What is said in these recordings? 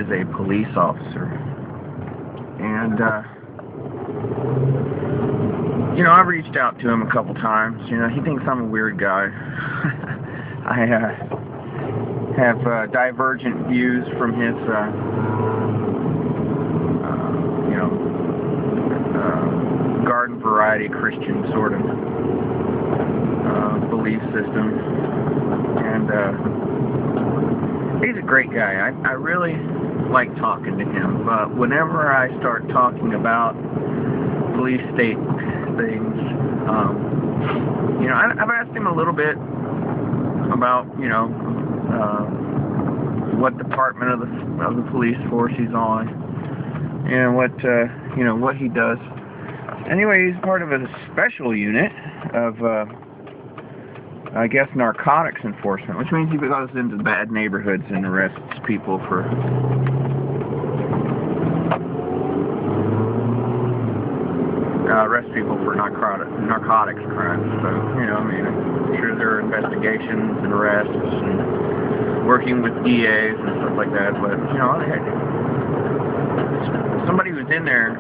is a police officer. And, I've reached out to him a couple times. He thinks I'm a weird guy. I have divergent views from his, garden variety Christian sort of belief system. And he's a great guy. I really like talking to him, but whenever I start talking about police state things, I've asked him a little bit about, what department of the police force he's on, and what he does. Anyway, he's part of a special unit of, I guess, narcotics enforcement, which means he goes into bad neighborhoods and arrests people for narcotics crimes. So, I'm sure there are investigations and arrests and working with DAs and stuff like that. But, somebody who's in there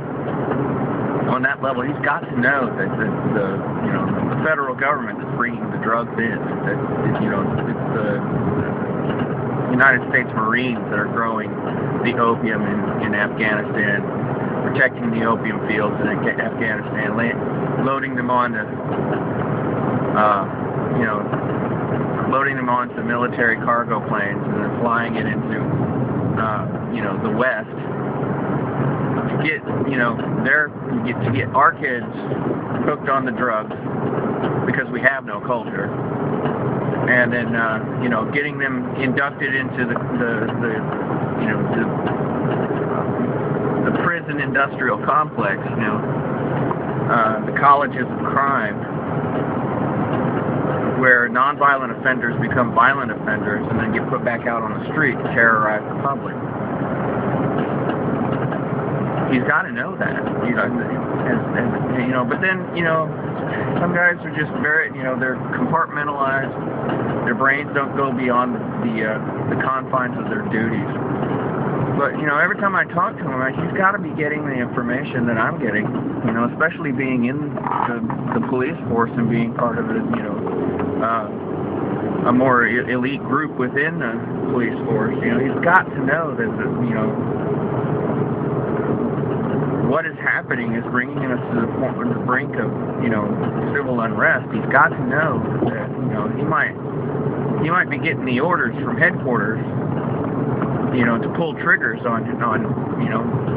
on that level, he's got to know that the federal government is bringing the drugs in. That it's the United States Marines that are growing the opium in Afghanistan, protecting the opium fields in Afghanistan, loading them onto military cargo planes and then flying it into the West to get our kids hooked on the drugs because we have no culture, and then getting them inducted into the prison industrial complex, the colleges of crime, where nonviolent offenders become violent offenders and then get put back out on the street to terrorize the public. He's got to know that, but then, some guys are just very, they're compartmentalized. Their brains don't go beyond the confines of their duties. But, every time I talk to him, he's got to be getting the information that I'm getting, especially being in the police force and being part of a more elite group within the police force. He's got to know that, what is happening is bringing us to the brink of, civil unrest. He's got to know that, he might be getting the orders from headquarters, to pull triggers on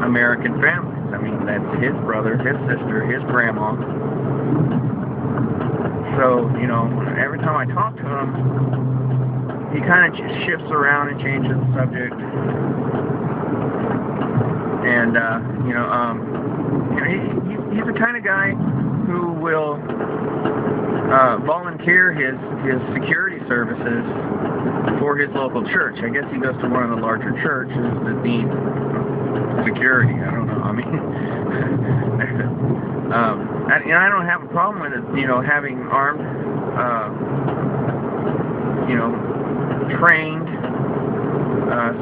American families. I mean, that's his brother, his sister, his grandma. So, every time I talk to him, he kind of just shifts around and changes the subject. And, he's the kind of guy who will volunteer his security services for his local church. I guess he goes to one of the larger churches that needs security. I don't know. I mean, I don't have a problem with it, having armed, trained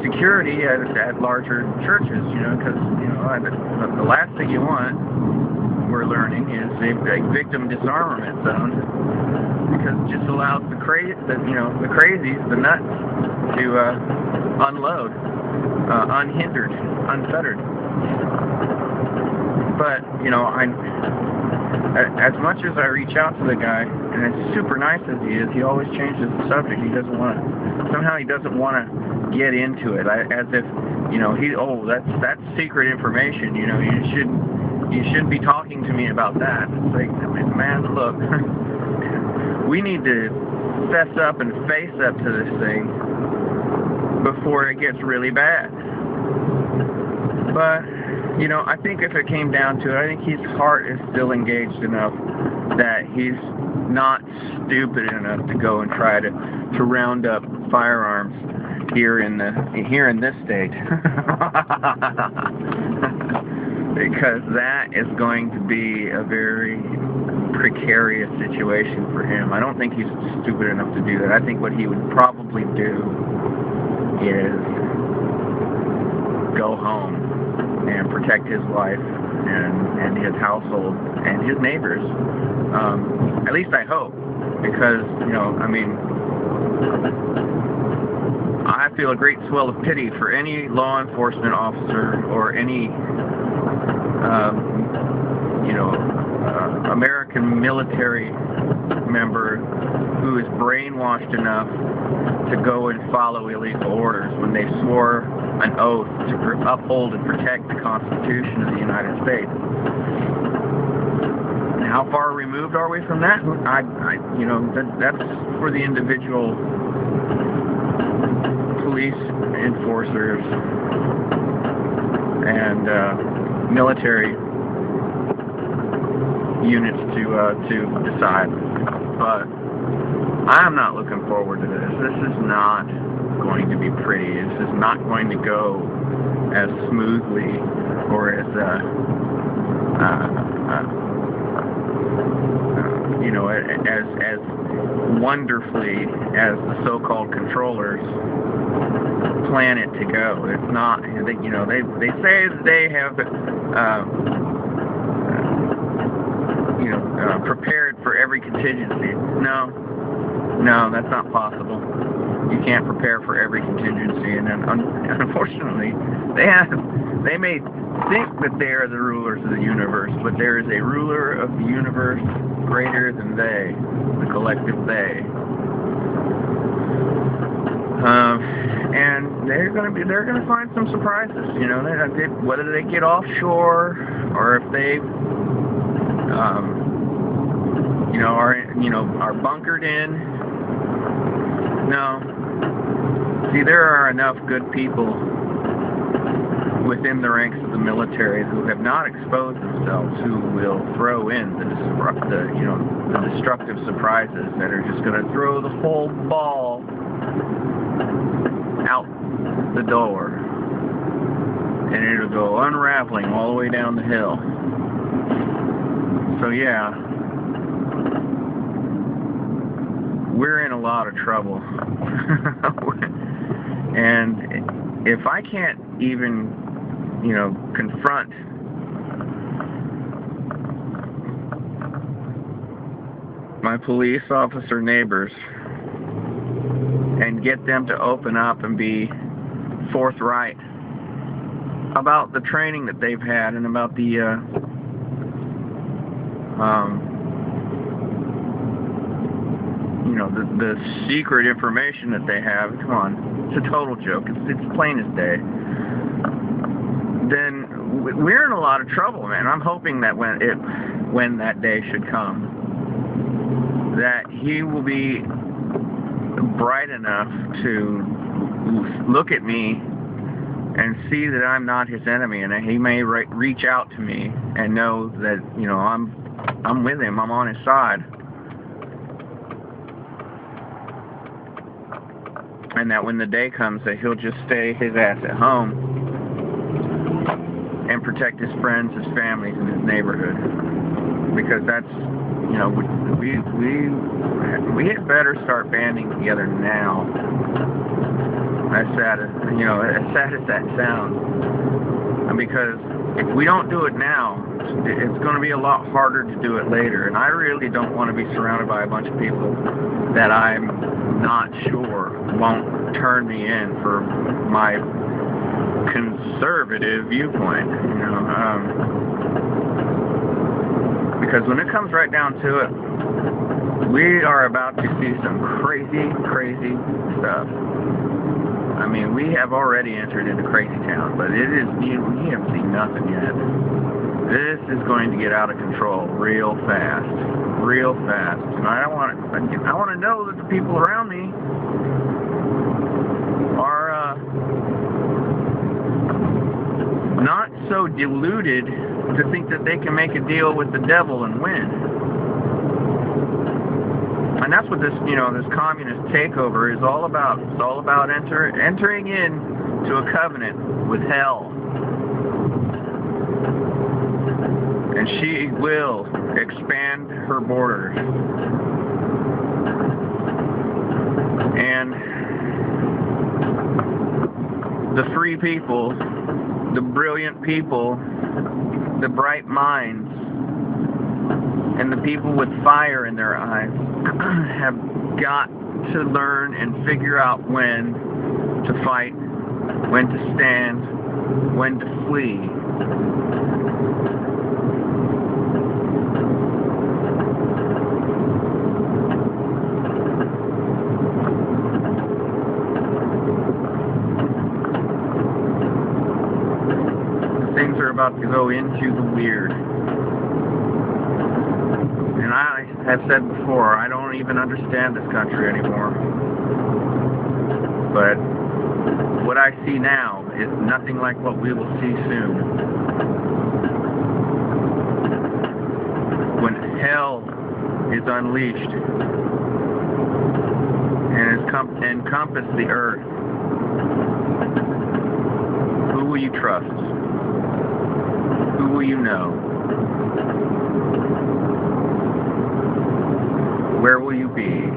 security at larger churches, because, the last thing you want, we're learning, is a victim disarmament zone, because it just allows the crazies, the nuts, to unload, unhindered, unfettered. But, as much as I reach out to the guy, and as super nice as he is, he always changes the subject. He doesn't want to want to get into it, as if, that's secret information, you shouldn't be talking to me about that. It's like, man, look, we need to fess up and face up to this thing before it gets really bad. But, I think if it came down to it, I think his heart is still engaged enough that he's not stupid enough to go and try to round up firearms here in this state. Because that is going to be a very precarious situation for him. I don't think he's stupid enough to do that. I think what he would probably do is go home and protect his wife and his household and his neighbors. At least I hope, because, you know, I mean, I feel a great swell of pity for any law enforcement officer or any, you know, American military member who is brainwashed enough to go and follow illegal orders when they swore an oath to uphold and protect the Constitution of the United States. And how far removed are we from that? You know, that's for the individual police enforcers and military units to decide. But I'm not looking forward to this. This is not going to be pretty. This is not going to go as smoothly or as you know, as wonderfly as the so-called controllers plan it to go. It's not. You know, they say that they have you know, prepared for every contingency. No, that's not possible. You can't prepare for every contingency, and unfortunately, they may think that they are the rulers of the universe, but there is a ruler of the universe greater than they, the collective they. And they're gonna find some surprises. You know, whether they get offshore or if they, you know, are bunkered in. No. See, there are enough good people within the ranks of the military who have not exposed themselves, who will throw in the destructive surprises that are just going to throw the whole ball out the door, and it'll go unraveling all the way down the hill. So yeah, we're in a lot of trouble. And if I can't even, you know, confront my police officer neighbors and get them to open up and be forthright about the training that they've had and about the you know, the secret information that they have. Come on, it's a total joke. It's plain as day. Then we're in a lot of trouble, man. I'm hoping that when that day should come, that he will be bright enough to look at me and see that I'm not his enemy, and that he may reach out to me and know that, you know, I'm with him. I'm on his side. And that when the day comes, that he'll just stay his ass at home and protect his friends, his families, and his neighborhood. Because that's, you know, we had better start banding together now. As sad as that sounds. And because if we don't do it now, it's going to be a lot harder to do it later. And I really don't want to be surrounded by a bunch of people that I'm not sure won't turn me in for my conservative viewpoint. You know, because when it comes right down to it, we are about to see some crazy, crazy stuff. I mean, we have already entered into crazy town, but we haven't seen nothing yet. This is going to get out of control real fast, and I want to know that the people around me are not so deluded to think that they can make a deal with the devil and win. And that's what this, you know, this communist takeover is all about. It's all about entering into a covenant with hell. And she will expand her borders. And the free people the brilliant people, the bright minds, and the people with fire in their eyes have got to learn and figure out when to fight, when to stand, when to flee. Things are about to go into the weird. And I have said before, I don't even understand this country anymore. But what I see now is nothing like what we will see soon. When hell is unleashed and has encompassed the earth, who will you trust? Who will you know? Where will you be?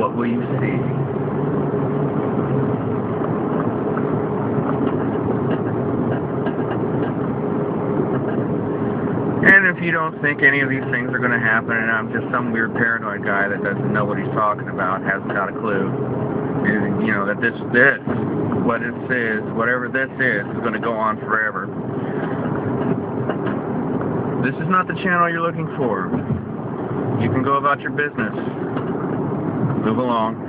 What will you see? And if you don't think any of these things are going to happen, and I'm just some weird paranoid guy that doesn't know what he's talking about, hasn't got a clue, and, you know, that whatever this is going to go on forever. This is not the channel you're looking for. You can go about your business. Move along.